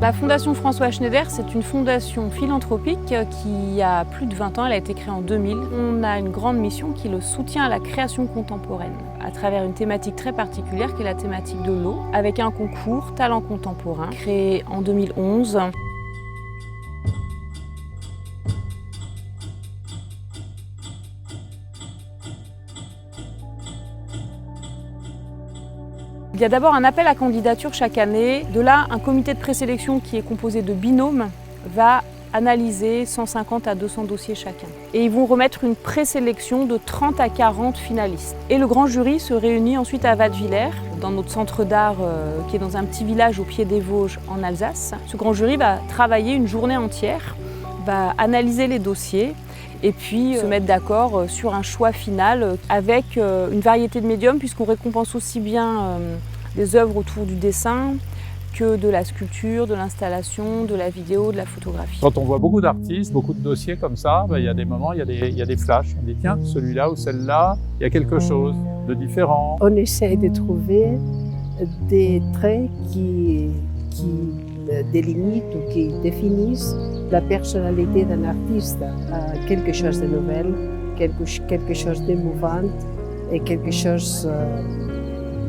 La Fondation François Schneider, c'est une fondation philanthropique qui a plus de 20 ans, elle a été créée en 2000. On a une grande mission qui est le soutien à la création contemporaine, à travers une thématique très particulière qui est la thématique de l'eau, avec un concours Talent contemporain, créé en 2011. Il y a d'abord un appel à candidature chaque année. De là, un comité de présélection qui est composé de binômes va analyser 150 à 200 dossiers chacun. Et ils vont remettre une présélection de 30 à 40 finalistes. Et le grand jury se réunit ensuite à Wattwiller, dans notre centre d'art qui est dans un petit village au pied des Vosges en Alsace. Ce grand jury va travailler une journée entière, va analyser les dossiers et puis se mettre d'accord sur un choix final avec une variété de médiums puisqu'on récompense aussi bien des œuvres autour du dessin que de la sculpture, de l'installation, de la vidéo, de la photographie. Quand on voit beaucoup d'artistes, beaucoup de dossiers comme ça, il y a des moments, il y a des flashs. On dit tiens, celui-là ou celle-là, il y a quelque chose de différent. On essaie de trouver des traits qui délimitent ou qui définissent la personnalité d'un artiste, quelque chose de nouvel, quelque chose d'émouvant et quelque chose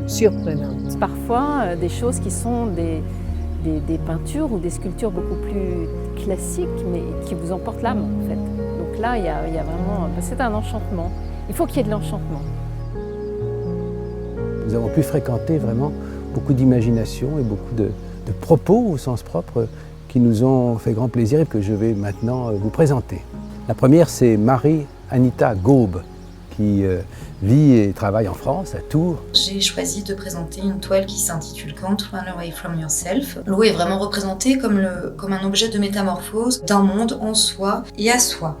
surprenant. Parfois, des choses qui sont des peintures ou des sculptures beaucoup plus classiques, mais qui vous emportent l'âme en fait. Donc là, il y a vraiment, c'est un enchantement. Il faut qu'il y ait de l'enchantement. Nous avons pu fréquenter vraiment beaucoup d'imagination et beaucoup de propos au sens propre qui nous ont fait grand plaisir et que je vais maintenant vous présenter. La première, c'est Marie-Anita Gaube, qui vit et travaille en France, à Tours. J'ai choisi de présenter une toile qui s'intitule Can't Run Away From Yourself. L'eau est vraiment représentée comme un objet de métamorphose d'un monde en soi et à soi.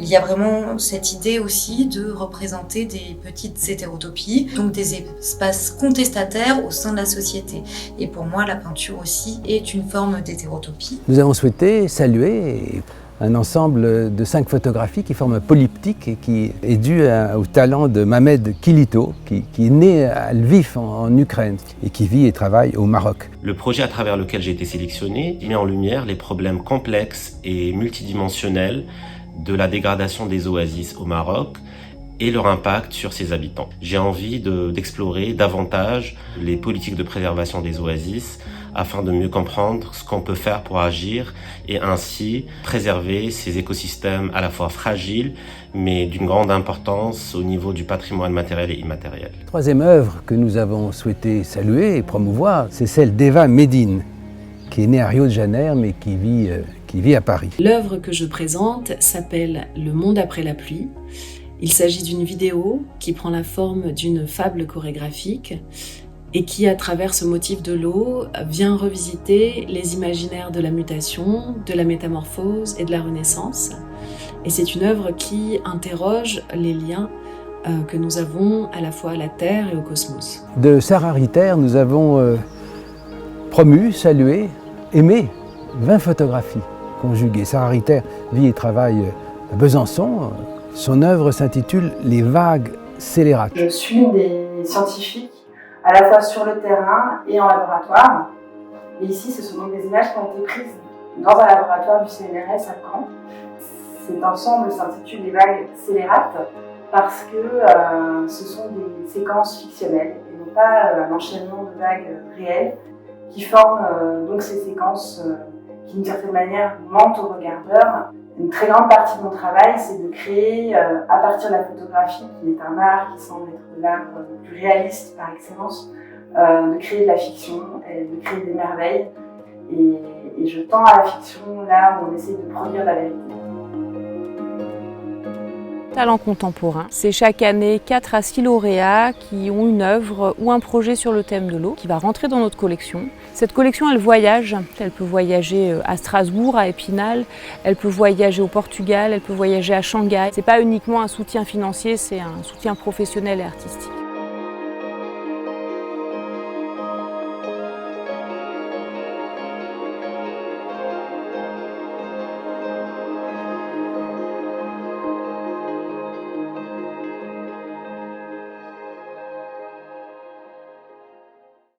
Il y a vraiment cette idée aussi de représenter des petites hétérotopies, donc des espaces contestataires au sein de la société. Et pour moi, la peinture aussi est une forme d'hétérotopie. Nous avons souhaité saluer un ensemble de 5 photographies qui forment un polyptyque et qui est dû au talent de Mehmed Kilito, qui est né à Lviv en Ukraine et qui vit et travaille au Maroc. Le projet à travers lequel j'ai été sélectionné met en lumière les problèmes complexes et multidimensionnels de la dégradation des oasis au Maroc et leur impact sur ses habitants. J'ai envie d'explorer davantage les politiques de préservation des oasis afin de mieux comprendre ce qu'on peut faire pour agir et ainsi préserver ces écosystèmes à la fois fragiles mais d'une grande importance au niveau du patrimoine matériel et immatériel. La troisième œuvre que nous avons souhaité saluer et promouvoir, c'est celle d'Eva Medin, qui est née à Rio de Janeiro mais qui vit à Paris. L'œuvre que je présente s'appelle « Le monde après la pluie ». Il s'agit d'une vidéo qui prend la forme d'une fable chorégraphique et qui, à travers ce motif de l'eau, vient revisiter les imaginaires de la mutation, de la métamorphose et de la renaissance. Et c'est une œuvre qui interroge les liens que nous avons à la fois à la Terre et au cosmos. De Sarah Ritter, nous avons promu, salué, aimé 20 photographies conjuguées. Sarah Ritter vit et travaille à Besançon. Son œuvre s'intitule « Les vagues scélérates ». Je suis des scientifiques à la fois sur le terrain et en laboratoire. Et ici, ce sont donc des images qui ont été prises dans un laboratoire du CNRS à Caen. Cet ensemble s'intitule « Les vagues scélérates » parce que ce sont des séquences fictionnelles et non pas un enchaînement de vagues réelles qui forment donc ces séquences qui, d'une certaine manière, mentent au regardeur. Une très grande partie de mon travail, c'est de créer, à partir de la photographie, qui est un art qui semble être l'art le plus réaliste par excellence, de créer de la fiction, et de créer des merveilles. Et je tends à la fiction là où on essaie de produire la vérité. Talent contemporain, c'est chaque année 4 à 6 lauréats qui ont une œuvre ou un projet sur le thème de l'eau qui va rentrer dans notre collection. Cette collection, elle voyage. Elle peut voyager à Strasbourg, à Épinal, elle peut voyager au Portugal, elle peut voyager à Shanghai. C'est pas uniquement un soutien financier, c'est un soutien professionnel et artistique.